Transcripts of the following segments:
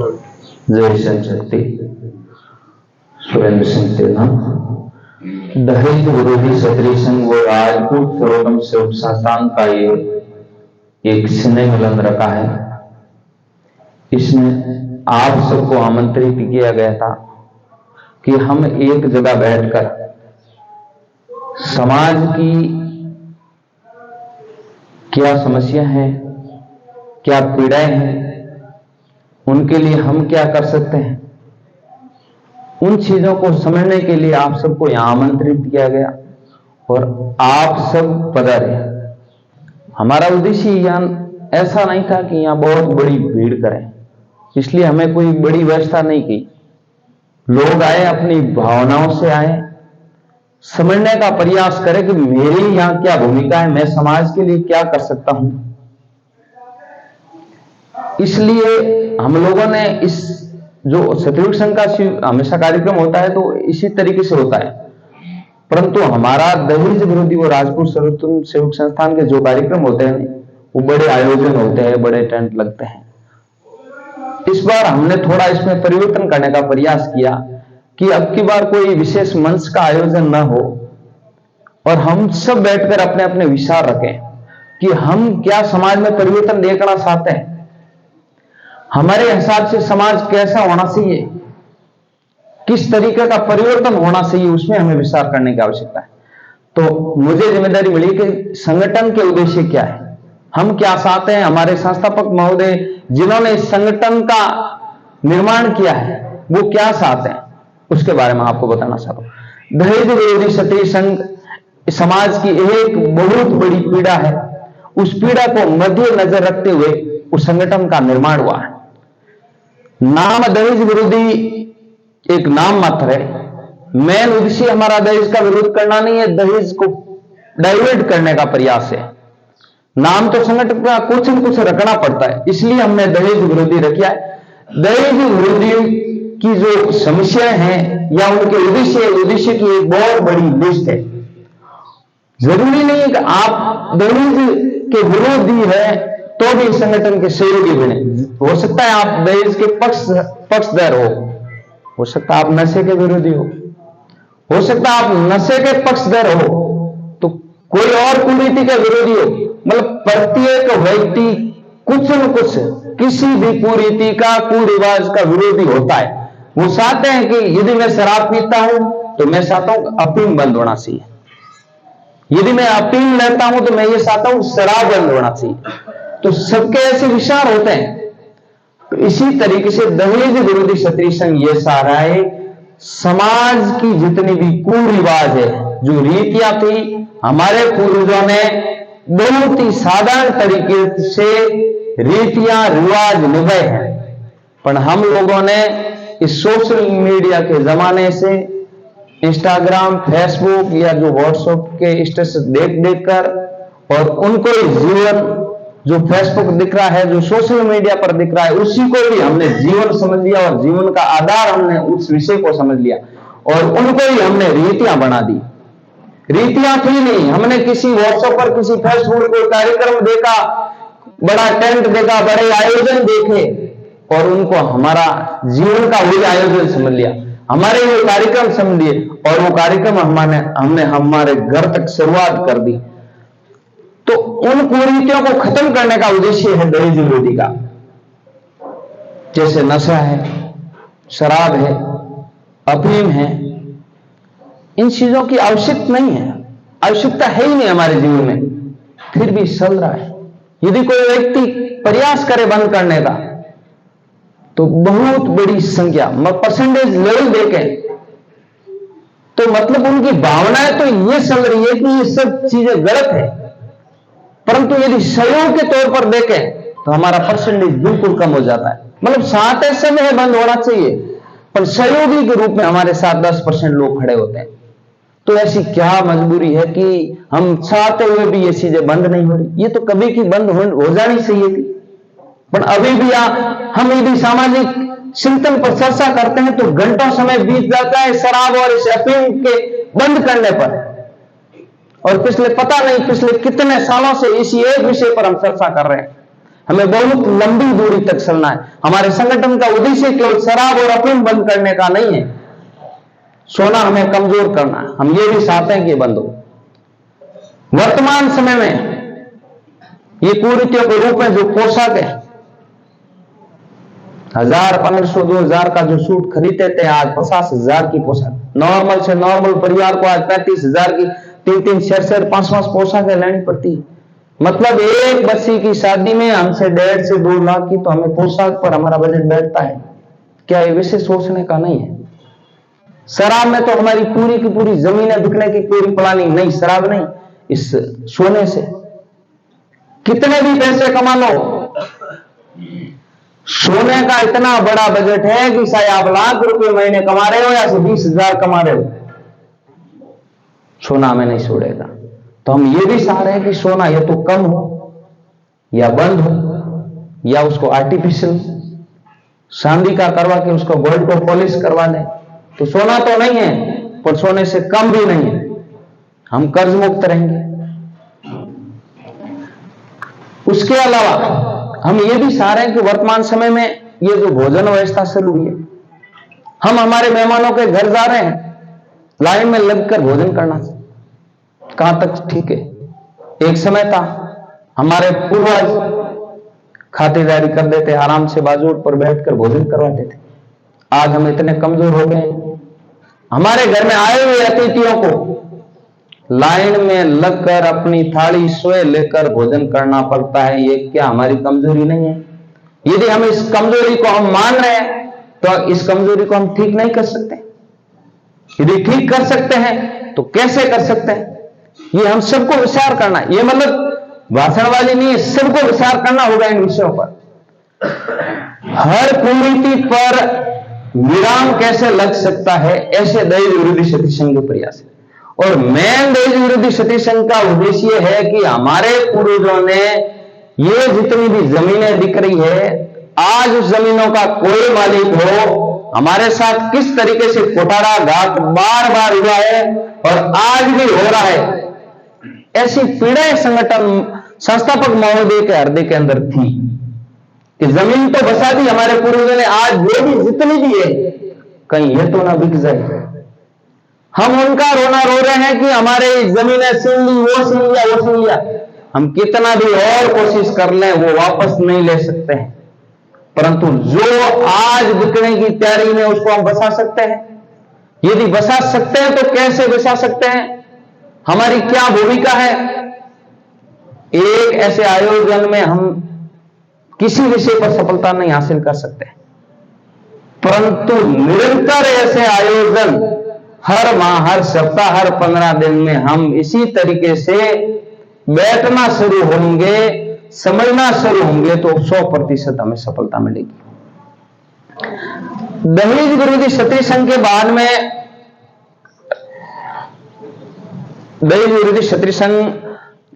जय शक्ति। सुरेंद्र सिंह तेना, दहेज विरोधी क्षत्रिय संघ व राजपूत सर्वोत्तम सेवक संस्थान का ये एक स्नेह मिलन रखा है। इसमें आप सबको आमंत्रित किया गया था कि हम एक जगह बैठकर समाज की क्या समस्या है, क्या पीड़ाएं हैं, उनके लिए हम क्या कर सकते हैं, उन चीजों को समझने के लिए आप सबको यहां आमंत्रित किया गया और आप सब पधारे। हमारा उद्देश्य यहाँ ऐसा नहीं था कि यहां बहुत बड़ी भीड़ करें, इसलिए हमें कोई बड़ी व्यवस्था नहीं की। लोग आए, अपनी भावनाओं से आए, समझने का प्रयास करें कि मेरी यहां क्या भूमिका है, मैं समाज के लिए क्या कर सकता हूं। इसलिए हम लोगों ने इस जो क्षत्रिय संघ का हमेशा कार्यक्रम होता है तो इसी तरीके से होता है, परंतु हमारा दहेज विरोधी और राजपूत सर्वोत्तम सेवक संस्थान के जो कार्यक्रम होते हैं वो बड़े आयोजन होते हैं, बड़े टेंट लगते हैं। इस बार हमने थोड़ा इसमें परिवर्तन करने का प्रयास किया कि अब की बार कोई विशेष मंच का आयोजन न हो और हम सब बैठकर अपने अपने विचार रखें कि हम क्या समाज में परिवर्तन देखना चाहते हैं, हमारे हिसाब से समाज कैसा होना चाहिए, किस तरीके का परिवर्तन होना चाहिए, उसमें हमें विचार करने की आवश्यकता है। तो मुझे जिम्मेदारी मिली कि संगठन के उद्देश्य क्या है, हम क्या चाहते हैं, हमारे संस्थापक महोदय जिन्होंने इस संगठन का निर्माण किया है वो क्या चाहते हैं, उसके बारे में आपको बताना चाहता हूं। दहेज विरोधी क्षत्रिय संघ समाज की एक बहुत बड़ी पीड़ा है, उस पीड़ा को मध्य नजर रखते हुए उस संगठन का निर्माण हुआ है। नाम दहेज विरोधी एक नाम मात्र है, मेन उद्देश्य हमारा दहेज का विरोध करना नहीं है, दहेज को डाइवर्ट करने का प्रयास है। नाम तो संगठन का कुछ न कुछ रखना पड़ता है, इसलिए हमने दहेज विरोधी रखा है। दहेज विरोधी की जो समस्याएं हैं या उनके उद्देश्य की एक बहुत बड़ी लिस्ट है। जरूरी नहीं है कि आप दहेज के विरोधी है तो भी संगठन के सहयोगी बने। हो सकता है आप दहेज के पक्षधर हो सकता है आप नशे के विरोधी हो सकता है आप नशे के पक्षधर हो, तो कोई और कुरीति के विरोधी हो। मतलब प्रत्येक व्यक्ति कुछ न कुछ किसी भी कुरीति का, कुरिवाज का विरोधी होता है। वो चाहते हैं कि यदि मैं शराब पीता हूं तो मैं चाहता हूं अफीम बंद होना चाहिए, यदि मैं अफीम लेता हूं तो मैं ये चाहता हूं शराब बंद होना चाहिए। तो सबके ऐसे विचार होते हैं। तो इसी तरीके से दहेज विरोधी क्षत्रिय संघ ये चाह रहा है समाज की जितनी भी कुरिवाज है, जो रीतियां थी, हमारे पूर्वजों ने बहुत ही साधारण तरीके से रीतियां रिवाज निभाए हैं, पर हम लोगों ने इस सोशल मीडिया के जमाने से इंस्टाग्राम, फेसबुक या जो व्हाट्सएप के स्टेटस देख कर और उनको जीवन जो फेसबुक दिख रहा है, जो सोशल मीडिया पर दिख रहा है, उसी को भी हमने जीवन समझ लिया और जीवन का आधार हमने उस विषय को समझ लिया और उनको ही हमने रीतियां बना दी। रीतियां थी नहीं, हमने किसी व्हाट्सएप पर, किसी फेसबुक को कार्यक्रम देखा, बड़ा टेंट देखा, बड़े आयोजन देखे और उनको हमारा जीवन का वही आयोजन समझ लिया, हमारे वो कार्यक्रम समझ लिए और वो कार्यक्रम हमने हमारे घर तक शुरुआत कर दी। तो उन कुरीतियों को खत्म करने का उद्देश्य है दहेज विरोधी का। जैसे नशा है, शराब है, अफीम है, इन चीजों की आवश्यकता नहीं है, आवश्यकता है ही नहीं हमारे जीवन में, फिर भी चल रहा है। यदि कोई व्यक्ति प्रयास करे बंद करने का तो बहुत बड़ी संख्या परसेंटेज लेवल देखें तो मतलब उनकी भावनाएं तो ये चल रही है कि ये सब चीजें गलत है, परंतु यदि सहयोग के तौर पर देखें तो हमारा परसेंटेज बिल्कुल कम हो जाता है। मतलब चाहते समय बंद होना चाहिए, पर सहयोगी के रूप में हमारे साथ 10% लोग खड़े होते हैं। तो ऐसी क्या मजबूरी है कि हम चाहते हुए भी ये चीजें बंद नहीं हो रही? ये तो कभी की बंद हो जानी चाहिए थी, पर अभी भी हम यदि सामाजिक चिंतन पर चर्चा करते हैं तो घंटों समय बीत जाता है शराब और इस अफीम के बंद करने पर, और पिछले कितने सालों से इसी एक विषय पर हम चर्चा कर रहे हैं। हमें बहुत लंबी दूरी तक चलना है। हमारे संगठन का उद्देश्य केवल शराब और अफीम बंद करने का नहीं है, सोना हमें कमजोर करना है। हम ये भी चाहते हैं कि बंद हो। वर्तमान समय में ये कुरीतियों के रूप में जो पोशाक है, 1000, 1500, 2000 का जो सूट खरीदते थे, आज 50,000 की पोशाक। नॉर्मल से नॉर्मल परिवार को आज 35,000 की 3-3, 4-4, 5-5 पोशाकें लेनी पड़ती। मतलब एक बच्ची की शादी में हमसे 1.5 से 2 लाख की तो हमें पोशाक पर हमारा बजट बैठता है। क्या ये विषय सोचने का नहीं है? शराब में तो हमारी पूरी की पूरी जमीनें बिकने की पूरी प्लानिंग। नहीं, शराब नहीं, इस सोने से कितने भी पैसे कमा लो, सोने का इतना बड़ा बजट है कि चाहे आप लाख रुपए महीने कमा रहे हो या 20,000 कमा रहे हो, सोना हमें नहीं छोड़ेगा। तो हम ये भी चाह रहे हैं कि सोना या तो कम हो या बंद हो, या उसको आर्टिफिशियल चांदी का करवा के उसको गोल्ड को पॉलिश करवा दें। तो सोना तो नहीं है, पर सोने से कम भी नहीं है। हम कर्ज मुक्त रहेंगे। उसके अलावा हम ये भी चाह रहे हैं कि वर्तमान समय में ये जो भोजन व्यवस्था शुरू हुई है, हम हमारे मेहमानों के घर जा रहे हैं, लाइन में लगकर भोजन करना कहां तक ठीक है? एक समय था हमारे पूर्वज खातिरदारी कर देते, आराम से बाजूट पर बैठकर भोजन करवाते थे। आज हम इतने कमजोर हो गए, हमारे घर में आए हुए अतिथियों को लाइन में लगकर अपनी थाली स्वयं लेकर भोजन करना पड़ता है। ये क्या हमारी कमजोरी नहीं है? यदि हम इस कमजोरी को हम मान रहे हैं तो इस कमजोरी को हम ठीक नहीं कर सकते। यदि ठीक कर सकते हैं तो कैसे कर सकते हैं? ये हम सबको विचार करना है। ये मतलब भाषण वाली नहीं है, सबको विचार करना होगा इन विषयों पर। हर कुरीति पर विराम कैसे लग सकता है, ऐसे दहेज विरोधी सती संघ के प्रयास है। और मेन दहेज विरोधी सती संघ का उद्देश्य है कि हमारे पूर्वजों ने ये जितनी भी जमीनें दिख रही है, आज उस जमीनों का कोई मालिक हो, हमारे साथ किस तरीके से कुठाराघात बार बार हुआ है और आज भी हो रहा है, ऐसी पीड़ाएं संगठन संस्थापक महोदय के हृदय के अंदर थी कि जमीन तो बसा दी हमारे पूर्वजों ने, आज जो भी जितनी भी है कहीं ये तो ना बिक जाए। हम उनका रोना रो रहे हैं कि हमारे जमीनें छीन ली, वो छीन लिया, वो छीन लिया। हम कितना भी और कोशिश कर लें वो वापस नहीं ले सकते हैं, परंतु जो आज बिकने की तैयारी में उसको हम बसा सकते हैं। यदि बसा सकते हैं तो कैसे बसा सकते हैं, हमारी क्या भूमिका है? एक ऐसे आयोजन में हम किसी विषय पर सफलता नहीं हासिल कर सकते, परंतु निरंतर ऐसे आयोजन हर माह, हर सप्ताह, हर 15 दिन में हम इसी तरीके से बैठना शुरू होंगे, समझना शुरू होंगे तो 100% हमें सफलता मिलेगी। दहेज विरोधी सती संघ के बाद में दहेज विरोधी सती संघ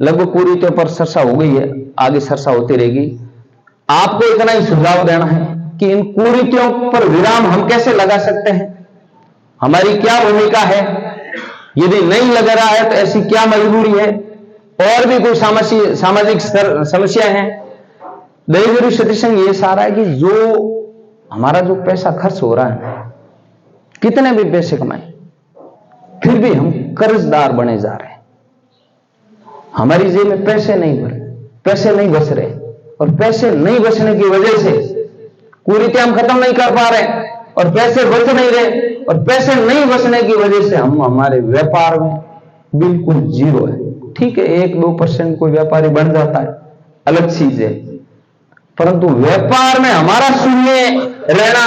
लगभग पूरी तौर पर चर्चा हो गई है, आगे चर्चा होती रहेगी। आपको इतना ही सुझाव देना है कि इन कुरीतियों पर विराम हम कैसे लगा सकते हैं, हमारी क्या भूमिका है। यदि नहीं लग रहा है तो ऐसी क्या मजबूरी है, और भी कोई सामाजिक समस्या है। दहेज विरोधी सती संघ ये सारा है कि जो हमारा जो पैसा खर्च हो रहा है, कितने भी पैसे कमाए फिर भी हम कर्जदार बने जा रहे हैं। हमारी जेब में पैसे नहीं भरे, पैसे नहीं बच रहे, और पैसे नहीं बचने की वजह से कुरीतियां हम खत्म नहीं कर पा रहे, और पैसे बच नहीं रहे, और पैसे नहीं बचने की वजह से हम हमारे व्यापार में बिल्कुल जीरो है। ठीक है, 1-2% कोई व्यापारी बन जाता है, अलग चीज है, परंतु व्यापार में हमारा शून्य रहना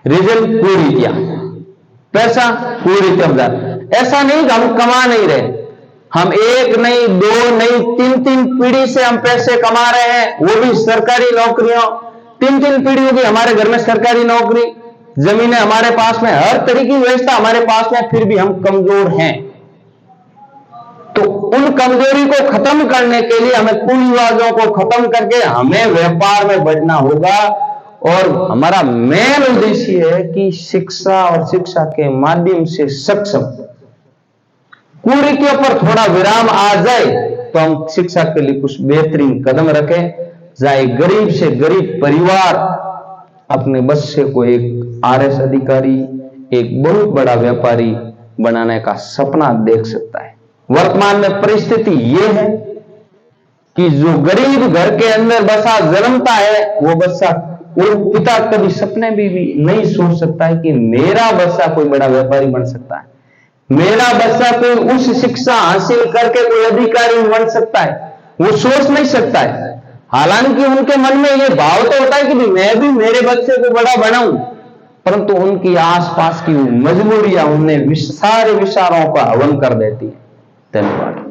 रिजल्ट कुरीतियां, पैसा कुरीतियां। ऐसा नहीं कि हम कमा नहीं रहे, हम 1 नहीं, 2 नहीं, 3-3 पीढ़ी से हम पैसे कमा रहे हैं, वो भी सरकारी नौकरियों। 3-3 पीढ़ी होगी हमारे घर में सरकारी नौकरी, जमीनें हमारे पास में, हर तरह की व्यवस्था हमारे पास में, फिर भी हम कमजोर हैं। तो उन कमजोरी को खत्म करने के लिए हमें कुरीतियों को खत्म करके हमें व्यापार में बढ़ना होगा। और हमारा मेन उद्देश्य है कि शिक्षा और शिक्षा के माध्यम से सक्षम कुरीतियों पर थोड़ा विराम आ जाए तो हम शिक्षा के लिए कुछ बेहतरीन कदम रखें। चाहे गरीब से गरीब परिवार अपने बस से को एक आरएस अधिकारी, एक बहुत बड़ा व्यापारी बनाने का सपना देख सकता है। वर्तमान में परिस्थिति यह है कि जो गरीब घर के अंदर बच्चा जन्मता है, वो बच्चा और पिता कभी सपने भी नहीं सोच सकता है कि मेरा बच्चा कोई बड़ा व्यापारी बन सकता है, मेरा बच्चा कोई उच्च शिक्षा हासिल करके कोई अधिकारी बन सकता है, वो सोच नहीं सकता है। हालांकि उनके मन में ये भाव तो होता है कि मैं भी मेरे बच्चे को बड़ा बनाऊं, परंतु उनकी आसपास की मजबूरियां उन्हें सारे विचारों का हवन कर देती है। धन्यवाद।